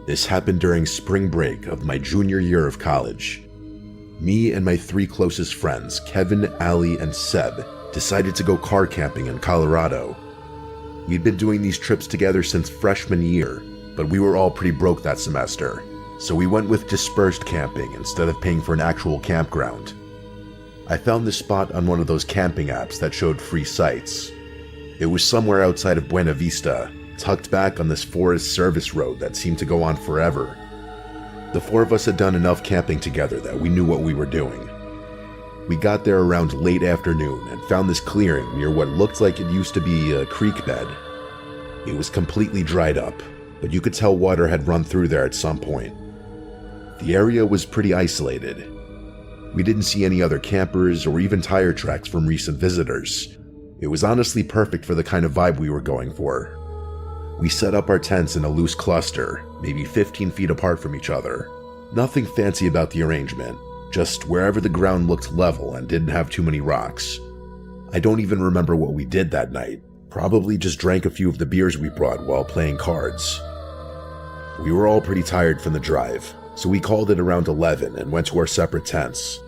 This happened during spring break of my junior year of college. Me and my 3 closest friends, Kevin, Ali, and Seb, decided to go car camping in Colorado. We'd been doing these trips together since freshman year, but we were all pretty broke that semester, so we went with dispersed camping instead of paying for an actual campground. I found this spot on one of those camping apps that showed free sites. It was somewhere outside of Buena Vista, tucked back on this forest service road that seemed to go on forever. The 4 of us had done enough camping together that we knew what we were doing. We got there around late afternoon and found this clearing near what looked like it used to be a creek bed. It was completely dried up, but you could tell water had run through there at some point. The area was pretty isolated. We didn't see any other campers or even tire tracks from recent visitors. It was honestly perfect for the kind of vibe we were going for. We set up our tents in a loose cluster, maybe 15 feet apart from each other. Nothing fancy about the arrangement, just wherever the ground looked level and didn't have too many rocks. I don't even remember what we did that night. Probably just drank a few of the beers we brought while playing cards. We were all pretty tired from the drive, so we called it around 11 and went to our separate tents.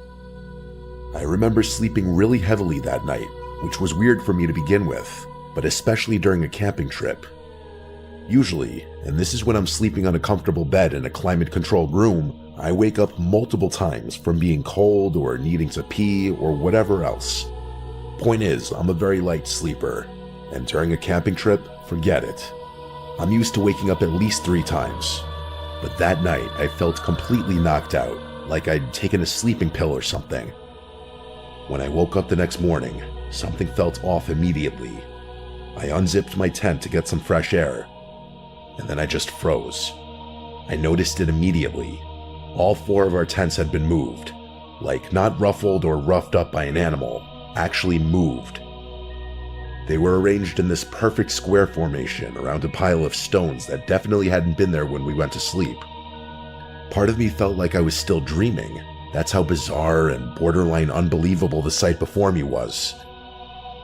I remember sleeping really heavily that night, which was weird for me to begin with, but especially during a camping trip. Usually, and this is when I'm sleeping on a comfortable bed in a climate-controlled room, I wake up multiple times from being cold or needing to pee or whatever else. Point is, I'm a very light sleeper, and during a camping trip, forget it. I'm used to waking up at least 3 times, but that night I felt completely knocked out, like I'd taken a sleeping pill or something. When I woke up the next morning, something felt off immediately. I unzipped my tent to get some fresh air, and then I just froze. I noticed it immediately. All 4 of our tents had been moved, like not ruffled or roughed up by an animal, actually moved. They were arranged in this perfect square formation around a pile of stones that definitely hadn't been there when we went to sleep. Part of me felt like I was still dreaming. That's how bizarre and borderline unbelievable the sight before me was.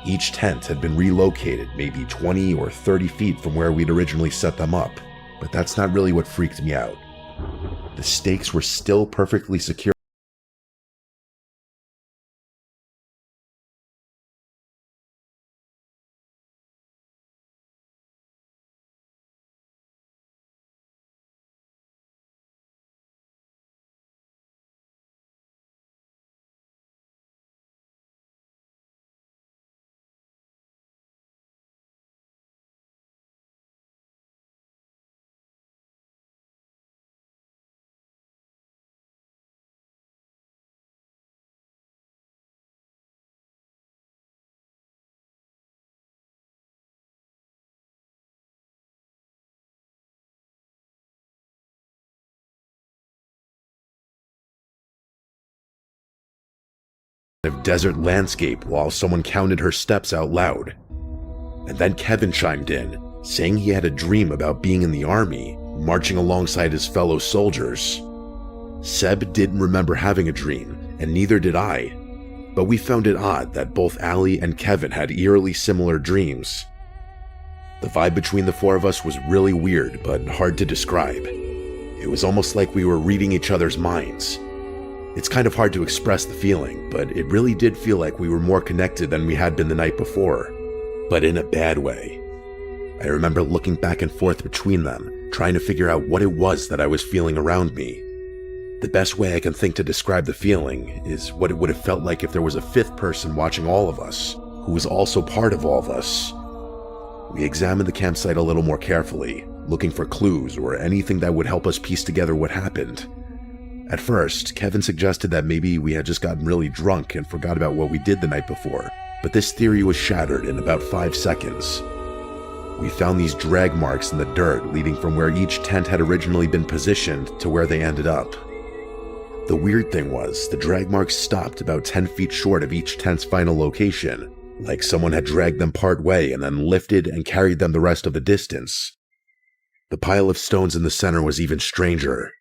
Each tent had been relocated maybe 20 or 30 feet from where we'd originally set them up, but that's not really what freaked me out. The stakes were still perfectly secure. Of desert landscape while someone counted her steps out loud. And then Kevin chimed in, saying he had a dream about being in the army, marching alongside his fellow soldiers. Seb didn't remember having a dream, and neither did I, but we found it odd that both Ali and Kevin had eerily similar dreams. The vibe between the 4 of us was really weird, but hard to describe. It was almost like we were reading each other's minds. It's kind of hard to express the feeling, but it really did feel like we were more connected than we had been the night before, but in a bad way. I remember looking back and forth between them, trying to figure out what it was that I was feeling around me. The best way I can think to describe the feeling is what it would have felt like if there was a 5th person watching all of us, who was also part of all of us. We examined the campsite a little more carefully, looking for clues or anything that would help us piece together what happened. At first, Kevin suggested that maybe we had just gotten really drunk and forgot about what we did the night before, but this theory was shattered in about 5 seconds. We found these drag marks in the dirt leading from where each tent had originally been positioned to where they ended up. The weird thing was, the drag marks stopped about 10 feet short of each tent's final location, like someone had dragged them part way and then lifted and carried them the rest of the distance. The pile of stones in the center was even stranger.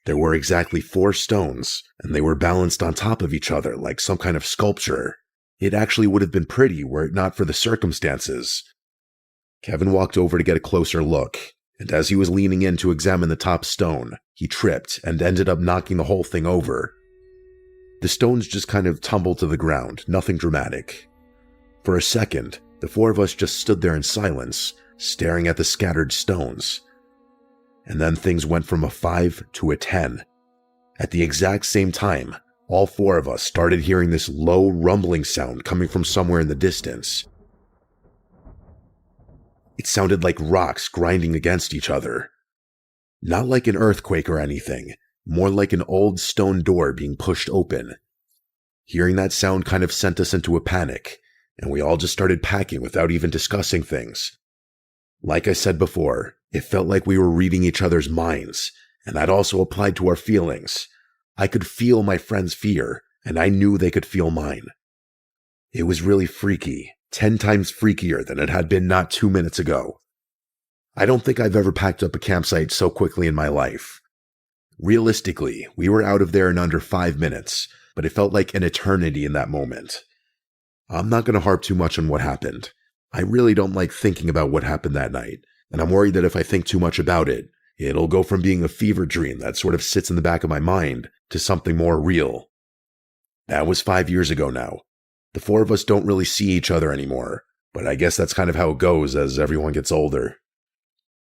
There were exactly 4 stones, and they were balanced on top of each other like some kind of sculpture. It actually would have been pretty were it not for the circumstances. Kevin walked over to get a closer look, and as he was leaning in to examine the top stone, he tripped and ended up knocking the whole thing over. The stones just kind of tumbled to the ground, nothing dramatic. For a second, the four of us just stood there in silence, staring at the scattered stones. And then things went from a 5 to a 10. At the exact same time, all four of us started hearing this low rumbling sound coming from somewhere in the distance. It sounded like rocks grinding against each other. Not like an earthquake or anything, more like an old stone door being pushed open. Hearing that sound kind of sent us into a panic, and we all just started packing without even discussing things. Like I said before, it felt like we were reading each other's minds, and that also applied to our feelings. I could feel my friends' fear, and I knew they could feel mine. It was really freaky, 10 times freakier than it had been not 2 minutes ago. I don't think I've ever packed up a campsite so quickly in my life. Realistically, we were out of there in under 5 minutes, but it felt like an eternity in that moment. I'm not going to harp too much on what happened. I really don't like thinking about what happened that night, and I'm worried that if I think too much about it, it'll go from being a fever dream that sort of sits in the back of my mind to something more real. That was 5 years ago now. The four of us don't really see each other anymore, but I guess that's kind of how it goes as everyone gets older.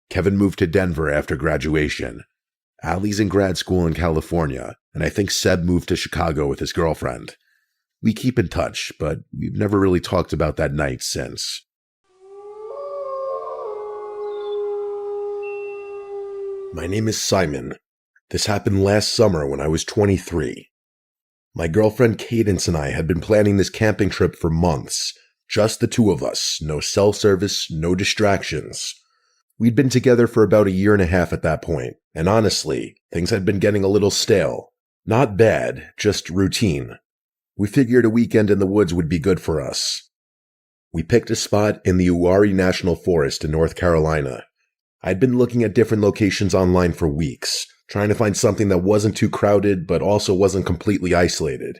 Kevin moved to Denver after graduation. Allie's in grad school in California, and I think Seb moved to Chicago with his girlfriend. We keep in touch, but we've never really talked about that night since. My name is Simon. This happened last summer when I was 23. My girlfriend Cadence and I had been planning this camping trip for months. Just the two of us, no cell service, no distractions. We'd been together for about 1.5 years at that point, and honestly, things had been getting a little stale. Not bad, just routine. We figured a weekend in the woods would be good for us. We picked a spot in the Uwharrie National Forest in North Carolina. I'd been looking at different locations online for weeks, trying to find something that wasn't too crowded but also wasn't completely isolated.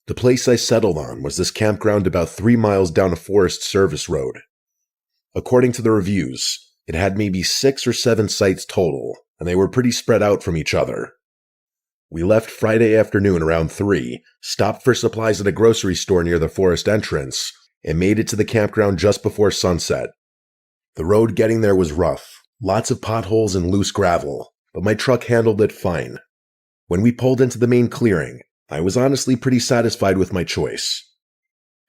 The place I settled on was this campground about 3 miles down a Forest Service road. According to the reviews, it had maybe 6 or 7 sites total, and they were pretty spread out from each other. We left Friday afternoon around 3, stopped for supplies at a grocery store near the forest entrance, and made it to the campground just before sunset. The road getting there was rough, lots of potholes and loose gravel, but my truck handled it fine. When we pulled into the main clearing, I was honestly pretty satisfied with my choice.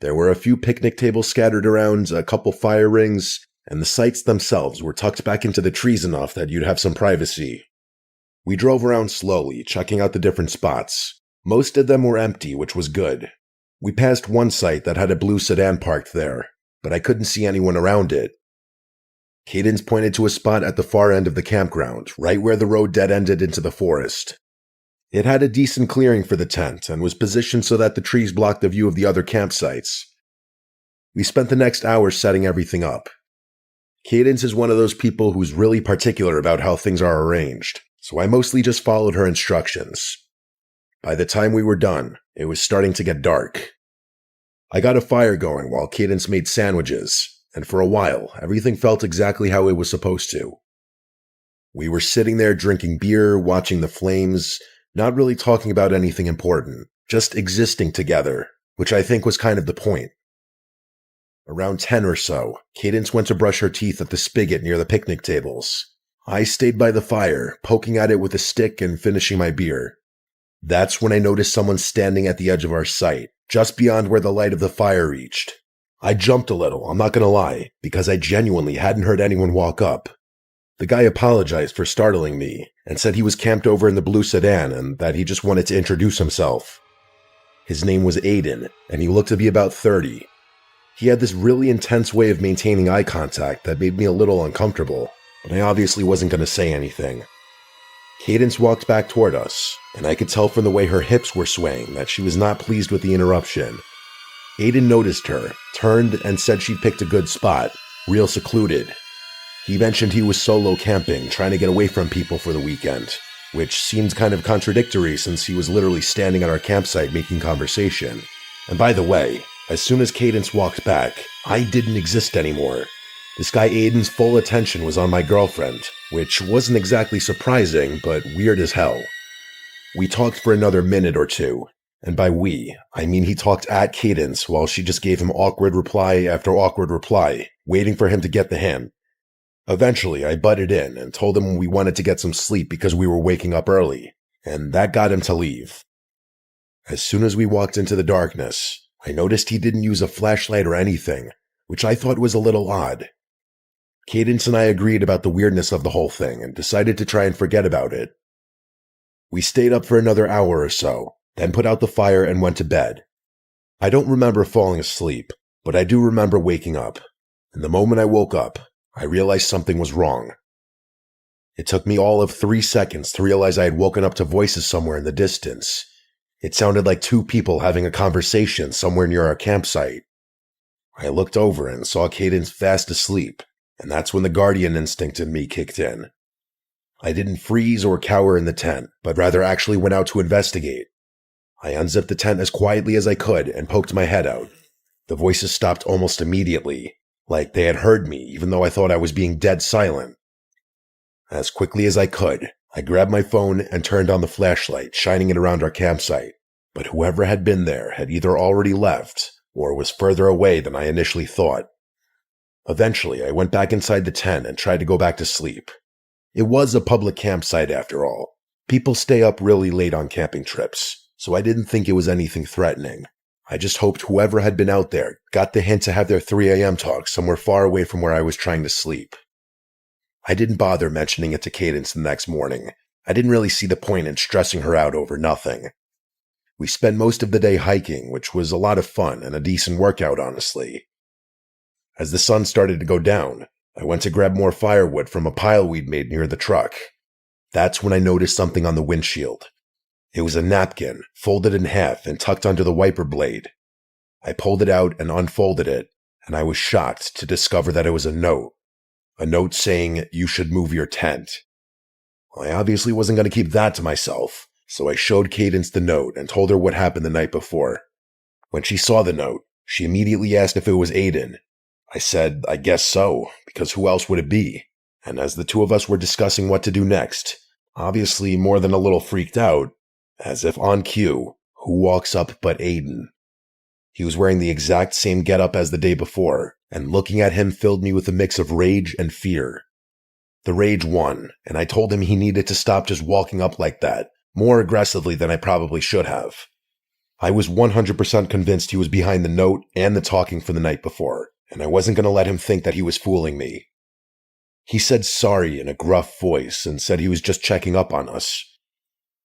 There were a few picnic tables scattered around, a couple fire rings, and the sites themselves were tucked back into the trees enough that you'd have some privacy. We drove around slowly, checking out the different spots. Most of them were empty, which was good. We passed one site that had a blue sedan parked there, but I couldn't see anyone around it. Cadence pointed to a spot at the far end of the campground, right where the road dead-ended into the forest. It had a decent clearing for the tent and was positioned so that the trees blocked the view of the other campsites. We spent the next hour setting everything up. Cadence is one of those people who's really particular about how things are arranged, so I mostly just followed her instructions. By the time we were done, it was starting to get dark. I got a fire going while Cadence made sandwiches, and for a while, everything felt exactly how it was supposed to. We were sitting there drinking beer, watching the flames, not really talking about anything important, just existing together, which I think was kind of the point. Around 10 or so, Cadence went to brush her teeth at the spigot near the picnic tables. I stayed by the fire, poking at it with a stick and finishing my beer. That's when I noticed someone standing at the edge of our site, just beyond where the light of the fire reached. I jumped a little, I'm not gonna lie, because I genuinely hadn't heard anyone walk up. The guy apologized for startling me, and said he was camped over in the blue sedan and that he just wanted to introduce himself. His name was Aiden, and he looked to be about 30. He had this really intense way of maintaining eye contact that made me a little uncomfortable, but I obviously wasn't going to say anything. Cadence walked back toward us, and I could tell from the way her hips were swaying that she was not pleased with the interruption. Aiden noticed her, turned, and said she'd picked a good spot, real secluded. He mentioned he was solo camping, trying to get away from people for the weekend, which seemed kind of contradictory since he was literally standing at our campsite making conversation. And by the way, as soon as Cadence walked back, I didn't exist anymore. This guy Aiden's full attention was on my girlfriend, which wasn't exactly surprising, but weird as hell. We talked for another minute or two, and by we, I mean he talked at Cadence while she just gave him awkward reply after awkward reply, waiting for him to get the hint. Eventually, I butted in and told him we wanted to get some sleep because we were waking up early, and that got him to leave. As soon as we walked into the darkness, I noticed he didn't use a flashlight or anything, which I thought was a little odd. Cadence and I agreed about the weirdness of the whole thing and decided to try and forget about it. We stayed up for another hour or so, then put out the fire and went to bed. I don't remember falling asleep, but I do remember waking up, and the moment I woke up, I realized something was wrong. It took me all of 3 seconds to realize I had woken up to voices somewhere in the distance. It sounded like 2 people having a conversation somewhere near our campsite. I looked over and saw Cadence fast asleep, and that's when the guardian instinct in me kicked in. I didn't freeze or cower in the tent, but rather actually went out to investigate. I unzipped the tent as quietly as I could and poked my head out. The voices stopped almost immediately, like they had heard me even though I thought I was being dead silent. As quickly as I could, I grabbed my phone and turned on the flashlight, shining it around our campsite, but whoever had been there had either already left or was further away than I initially thought. Eventually, I went back inside the tent and tried to go back to sleep. It was a public campsite after all. People stay up really late on camping trips, so I didn't think it was anything threatening. I just hoped whoever had been out there got the hint to have their 3 a.m. talk somewhere far away from where I was trying to sleep. I didn't bother mentioning it to Cadence the next morning. I didn't really see the point in stressing her out over nothing. We spent most of the day hiking, which was a lot of fun and a decent workout, honestly. As the sun started to go down, I went to grab more firewood from a pile we'd made near the truck. That's when I noticed something on the windshield. It was a napkin, folded in half and tucked under the wiper blade. I pulled it out and unfolded it, and I was shocked to discover that it was a note. A note saying, "You should move your tent." I obviously wasn't going to keep that to myself, so I showed Cadence the note and told her what happened the night before. When she saw the note, she immediately asked if it was Aiden. I said, I guess so, because who else would it be? And as the 2 of us were discussing what to do next, obviously more than a little freaked out, as if on cue, who walks up but Aiden? He was wearing the exact same getup as the day before, and looking at him filled me with a mix of rage and fear. The rage won, and I told him he needed to stop just walking up like that, more aggressively than I probably should have. I was 100% convinced he was behind the note and the talking for the night before, and I wasn't going to let him think that he was fooling me. He said sorry in a gruff voice and said he was just checking up on us.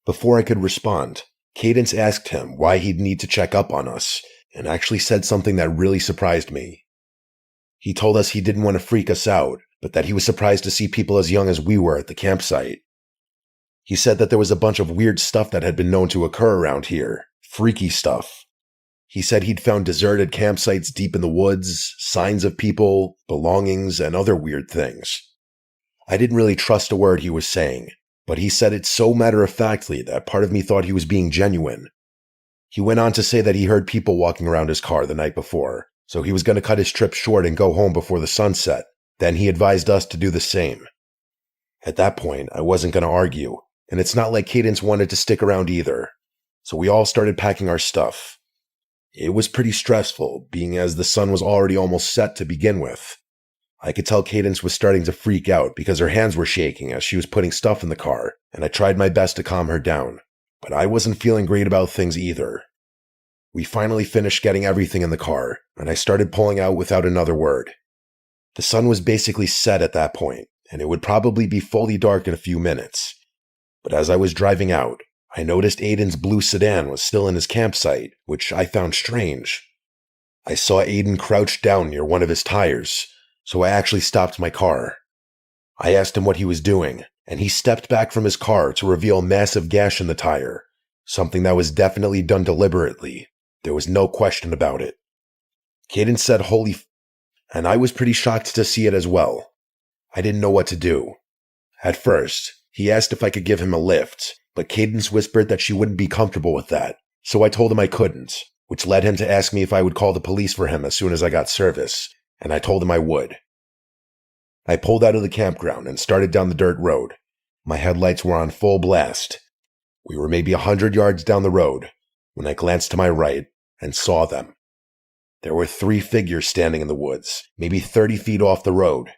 Before I could respond, Cadence asked him why he'd need to check up on us, and actually said something that really surprised me. He told us he didn't want to freak us out, but that he was surprised to see people as young as we were at the campsite. He said that there was a bunch of weird stuff that had been known to occur around here, freaky stuff. He said he'd found deserted campsites deep in the woods, signs of people, belongings, and other weird things. I didn't really trust a word he was saying, but he said it so matter-of-factly that part of me thought he was being genuine. He went on to say that he heard people walking around his car the night before, so he was going to cut his trip short and go home before the sun set. Then he advised us to do the same. At that point, I wasn't going to argue, and it's not like Cadence wanted to stick around either, so we all started packing our stuff. It was pretty stressful, being as the sun was already almost set to begin with. I could tell Cadence was starting to freak out because her hands were shaking as she was putting stuff in the car, and I tried my best to calm her down, but I wasn't feeling great about things either. We finally finished getting everything in the car, and I started pulling out without another word. The sun was basically set at that point, and it would probably be fully dark in a few minutes. But as I was driving out, I noticed Aiden's blue sedan was still in his campsite, which I found strange. I saw Aiden crouched down near one of his tires, so I actually stopped my car. I asked him what he was doing, and he stepped back from his car to reveal a massive gash in the tire, something that was definitely done deliberately. There was no question about it. Cadence said holy f***, and I was pretty shocked to see it as well. I didn't know what to do. At first, he asked if I could give him a lift, but Cadence whispered that she wouldn't be comfortable with that, so I told him I couldn't, which led him to ask me if I would call the police for him as soon as I got service, and I told him I would. I pulled out of the campground and started down the dirt road. My headlights were on full blast. We were maybe 100 yards down the road when I glanced to my right and saw them. There were 3 figures standing in the woods, maybe 30 feet off the road.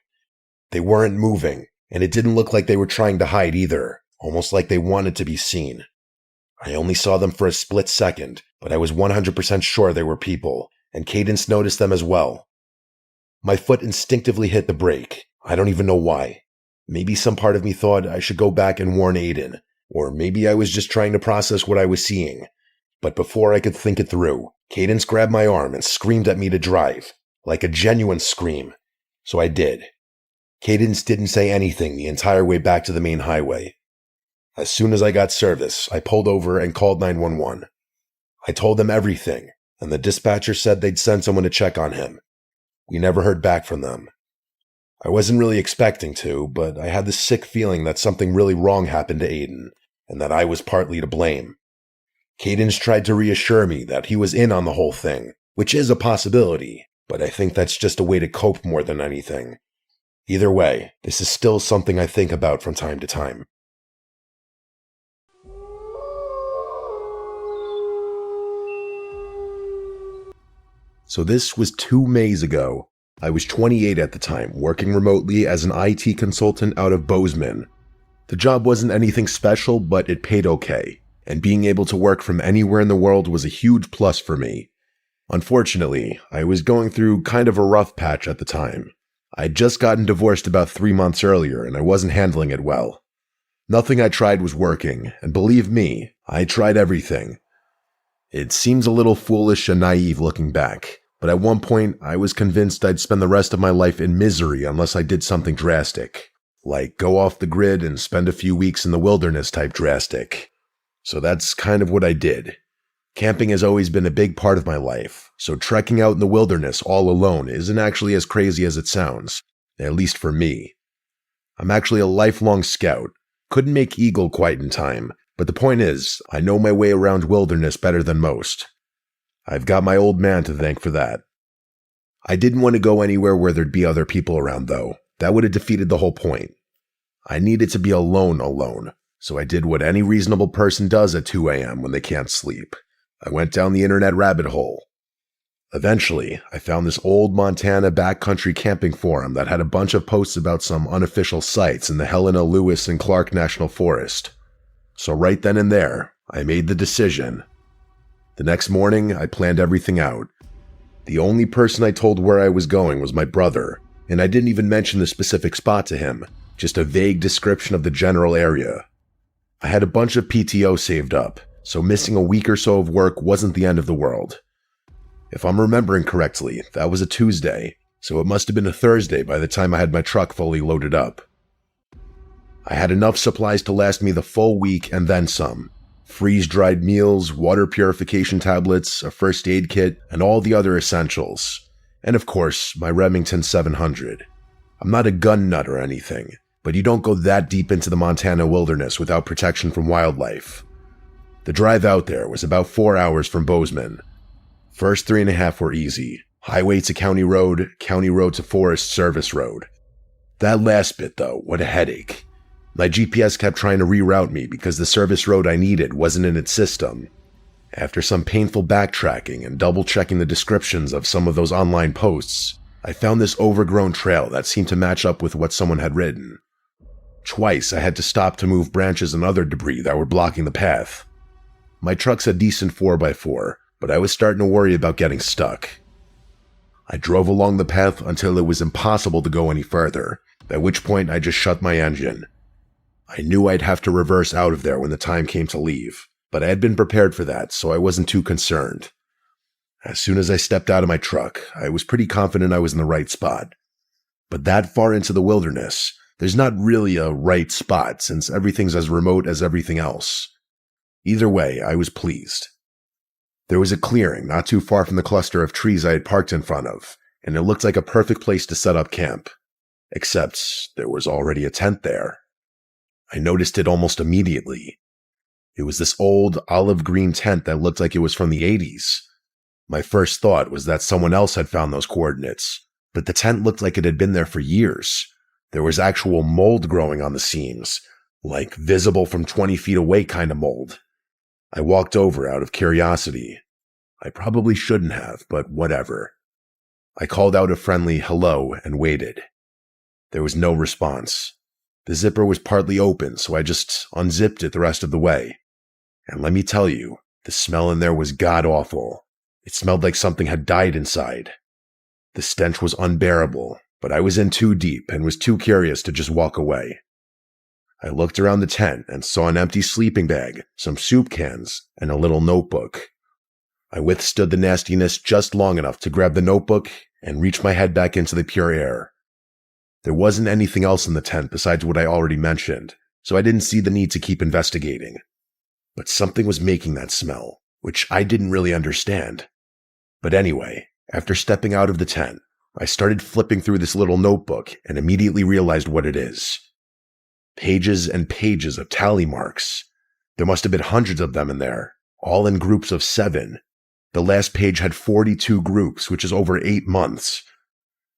They weren't moving, and it didn't look like they were trying to hide either, almost like they wanted to be seen. I only saw them for a split second, but I was 100% sure they were people, and Cadence noticed them as well. My foot instinctively hit the brake. I don't even know why. Maybe some part of me thought I should go back and warn Aiden, or maybe I was just trying to process what I was seeing. But before I could think it through, Cadence grabbed my arm and screamed at me to drive, like a genuine scream. So I did. Cadence didn't say anything the entire way back to the main highway. As soon as I got service, I pulled over and called 911. I told them everything, and the dispatcher said they'd send someone to check on him. We never heard back from them. I wasn't really expecting to, but I had this sick feeling that something really wrong happened to Aiden, and that I was partly to blame. Cadence tried to reassure me that he was in on the whole thing, which is a possibility, but I think that's just a way to cope more than anything. Either way, this is still something I think about from time to time. So this was 2 Mays ago. I was 28 at the time, working remotely as an IT consultant out of Bozeman. The job wasn't anything special, but it paid okay, and being able to work from anywhere in the world was a huge plus for me. Unfortunately, I was going through kind of a rough patch at the time. I'd just gotten divorced about 3 months earlier, and I wasn't handling it well. Nothing I tried was working, and believe me, I tried everything. It seems a little foolish and naive looking back, but at one point I was convinced I'd spend the rest of my life in misery unless I did something drastic, like go off the grid and spend a few weeks in the wilderness type drastic. So that's kind of what I did. Camping has always been a big part of my life, so trekking out in the wilderness all alone isn't actually as crazy as it sounds, at least for me. I'm actually a lifelong scout. Couldn't make Eagle quite in time, but the point is, I know my way around wilderness better than most. I've got my old man to thank for that. I didn't want to go anywhere where there'd be other people around, though. That would have defeated the whole point. I needed to be alone, so I did what any reasonable person does at 2 a.m. when they can't sleep. I went down the internet rabbit hole. Eventually, I found this old Montana backcountry camping forum that had a bunch of posts about some unofficial sites in the Helena, Lewis, and Clark National Forest. So right then and there, I made the decision. The next morning, I planned everything out. The only person I told where I was going was my brother, and I didn't even mention the specific spot to him, just a vague description of the general area. I had a bunch of PTO saved up, so missing a week or so of work wasn't the end of the world. If I'm remembering correctly, that was a Tuesday, so it must have been a Thursday by the time I had my truck fully loaded up. I had enough supplies to last me the full week and then some. Freeze-dried meals, water purification tablets, a first aid kit, and all the other essentials. And of course, my Remington 700. I'm not a gun nut or anything, but you don't go that deep into the Montana wilderness without protection from wildlife. The drive out there was about 4 hours from Bozeman. First 3.5 were easy. Highway to county road to forest service road. That last bit though, what a headache. My GPS kept trying to reroute me because the service road I needed wasn't in its system. After some painful backtracking and double-checking the descriptions of some of those online posts, I found this overgrown trail that seemed to match up with what someone had written. Twice I had to stop to move branches and other debris that were blocking the path. My truck's a decent 4x4, but I was starting to worry about getting stuck. I drove along the path until it was impossible to go any further, at which point I just shut my engine. I knew I'd have to reverse out of there when the time came to leave, but I had been prepared for that, so I wasn't too concerned. As soon as I stepped out of my truck, I was pretty confident I was in the right spot. But that far into the wilderness, there's not really a right spot since everything's as remote as everything else. Either way, I was pleased. There was a clearing not too far from the cluster of trees I had parked in front of, and it looked like a perfect place to set up camp. Except there was already a tent there. I noticed it almost immediately. It was this old olive green tent that looked like it was from the 80s. My first thought was that someone else had found those coordinates, but the tent looked like it had been there for years. There was actual mold growing on the seams, like visible from 20 feet away kind of mold. I walked over out of curiosity. I probably shouldn't have, but whatever. I called out a friendly hello and waited. There was no response. The zipper was partly open, so I just unzipped it the rest of the way. And let me tell you, the smell in there was god-awful. It smelled like something had died inside. The stench was unbearable, but I was in too deep and was too curious to just walk away. I looked around the tent and saw an empty sleeping bag, some soup cans, and a little notebook. I withstood the nastiness just long enough to grab the notebook and reach my head back into the pure air. There wasn't anything else in the tent besides what I already mentioned, so I didn't see the need to keep investigating. But something was making that smell, which I didn't really understand. But anyway, after stepping out of the tent, I started flipping through this little notebook and immediately realized what it is. Pages and pages of tally marks. There must have been hundreds of them in there, all in groups of 7. The last page had 42 groups, which is over 8 months.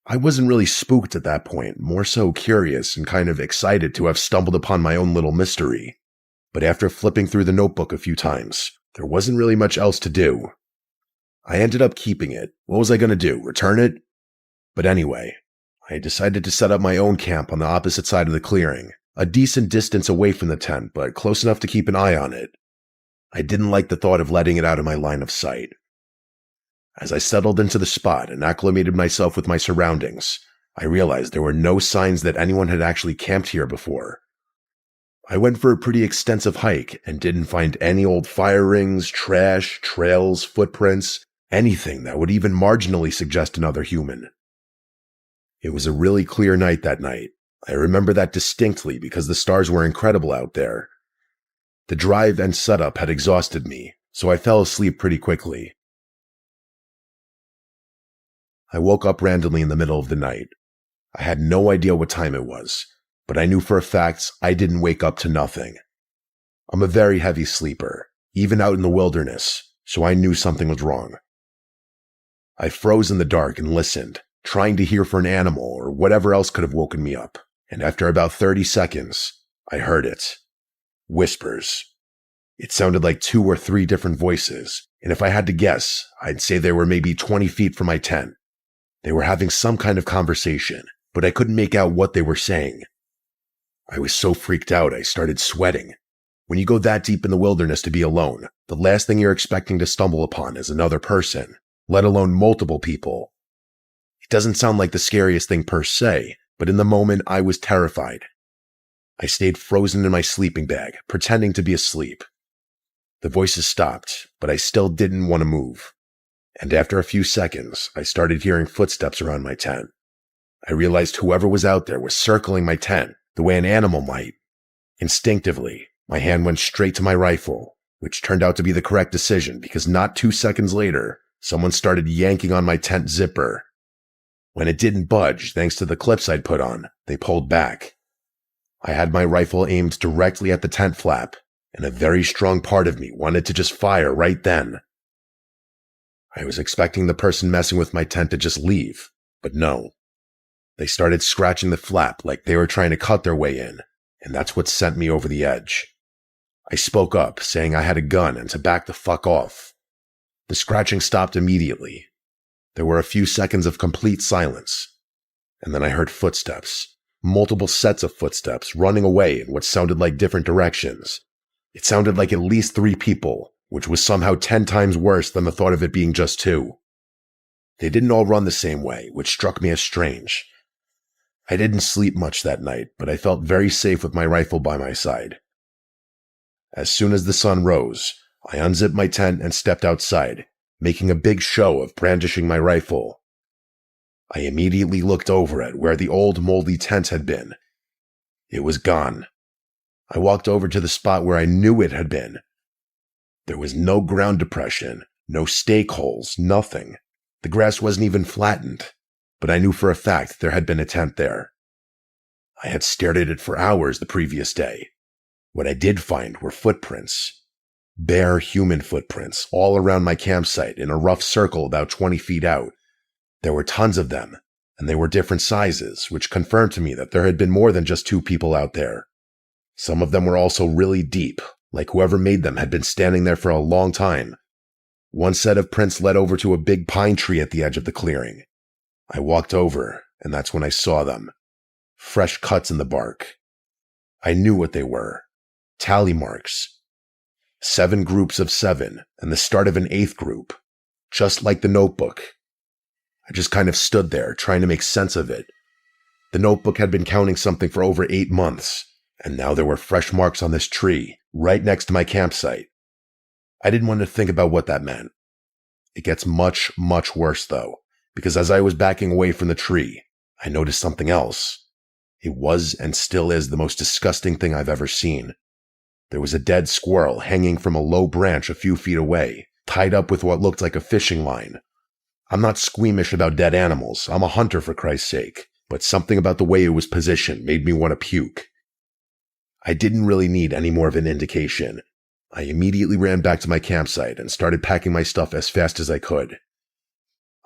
I wasn't really spooked at that point, more so curious and kind of excited to have stumbled upon my own little mystery. But after flipping through the notebook a few times, there wasn't really much else to do. I ended up keeping it. What was I going to do, return it? But anyway, I decided to set up my own camp on the opposite side of the clearing, a decent distance away from the tent, but close enough to keep an eye on it. I didn't like the thought of letting it out of my line of sight. As I settled into the spot and acclimated myself with my surroundings, I realized there were no signs that anyone had actually camped here before. I went for a pretty extensive hike and didn't find any old fire rings, trash, trails, footprints, anything that would even marginally suggest another human. It was a really clear night that night. I remember that distinctly because the stars were incredible out there. The drive and setup had exhausted me, so I fell asleep pretty quickly. I woke up randomly in the middle of the night. I had no idea what time it was, but I knew for a fact I didn't wake up to nothing. I'm a very heavy sleeper, even out in the wilderness, so I knew something was wrong. I froze in the dark and listened, trying to hear for an animal or whatever else could have woken me up, and after about 30 seconds, I heard it. Whispers. It sounded like 2 or 3 different voices, and if I had to guess, I'd say they were maybe 20 feet from my tent. They were having some kind of conversation, but I couldn't make out what they were saying. I was so freaked out I started sweating. When you go that deep in the wilderness to be alone, the last thing you're expecting to stumble upon is another person, let alone multiple people. It doesn't sound like the scariest thing per se, but in the moment I was terrified. I stayed frozen in my sleeping bag, pretending to be asleep. The voices stopped, but I still didn't want to move. And after a few seconds, I started hearing footsteps around my tent. I realized whoever was out there was circling my tent, the way an animal might. Instinctively, my hand went straight to my rifle, which turned out to be the correct decision because not 2 seconds later, someone started yanking on my tent zipper. When it didn't budge, thanks to the clips I'd put on, they pulled back. I had my rifle aimed directly at the tent flap, and a very strong part of me wanted to just fire right then. I was expecting the person messing with my tent to just leave, but no. They started scratching the flap like they were trying to cut their way in, and that's what sent me over the edge. I spoke up, saying I had a gun and to back the fuck off. The scratching stopped immediately. There were a few seconds of complete silence, and then I heard footsteps, multiple sets of footsteps running away in what sounded like different directions. It sounded like at least 3 people, which was somehow 10 times worse than the thought of it being just 2. They didn't all run the same way, which struck me as strange. I didn't sleep much that night, but I felt very safe with my rifle by my side. As soon as the sun rose, I unzipped my tent and stepped outside, making a big show of brandishing my rifle. I immediately looked over at where the old moldy tent had been. It was gone. I walked over to the spot where I knew it had been. There was no ground depression, no stake holes, nothing. The grass wasn't even flattened, but I knew for a fact there had been a tent there. I had stared at it for hours the previous day. What I did find were footprints. Bare human footprints all around my campsite in a rough circle about 20 feet out. There were tons of them, and they were different sizes, which confirmed to me that there had been more than just 2 people out there. Some of them were also really deep, like whoever made them had been standing there for a long time. One set of prints led over to a big pine tree at the edge of the clearing. I walked over, and that's when I saw them. Fresh cuts in the bark. I knew what they were. Tally marks. 7 groups of 7, and the start of an 8th group. Just like the notebook. I just kind of stood there, trying to make sense of it. The notebook had been counting something for over 8 months, and now there were fresh marks on this tree, right next to my campsite. I didn't want to think about what that meant. It gets much, much worse, though, because as I was backing away from the tree, I noticed something else. It was and still is the most disgusting thing I've ever seen. There was a dead squirrel hanging from a low branch a few feet away, tied up with what looked like a fishing line. I'm not squeamish about dead animals, I'm a hunter for Christ's sake, but something about the way it was positioned made me want to puke. I didn't really need any more of an indication. I immediately ran back to my campsite and started packing my stuff as fast as I could.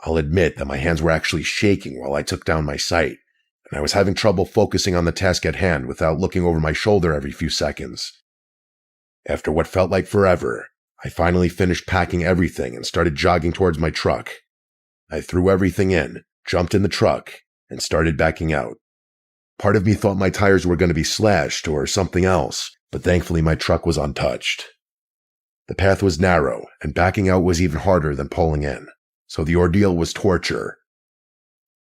I'll admit that my hands were actually shaking while I took down my sight, and I was having trouble focusing on the task at hand without looking over my shoulder every few seconds. After what felt like forever, I finally finished packing everything and started jogging towards my truck. I threw everything in, jumped in the truck, and started backing out. Part of me thought my tires were going to be slashed or something else, but thankfully my truck was untouched. The path was narrow, and backing out was even harder than pulling in, so the ordeal was torture.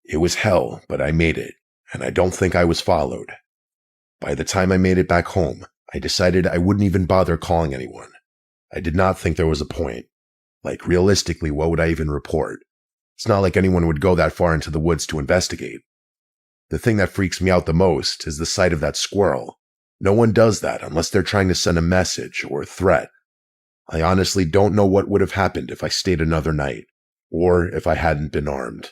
It was hell, but I made it, and I don't think I was followed. By the time I made it back home, I decided I wouldn't even bother calling anyone. I did not think there was a point. Like, realistically, what would I even report? It's not like anyone would go that far into the woods to investigate. The thing that freaks me out the most is the sight of that squirrel. No one does that unless they're trying to send a message or a threat. I honestly don't know what would have happened if I stayed another night, or if I hadn't been armed.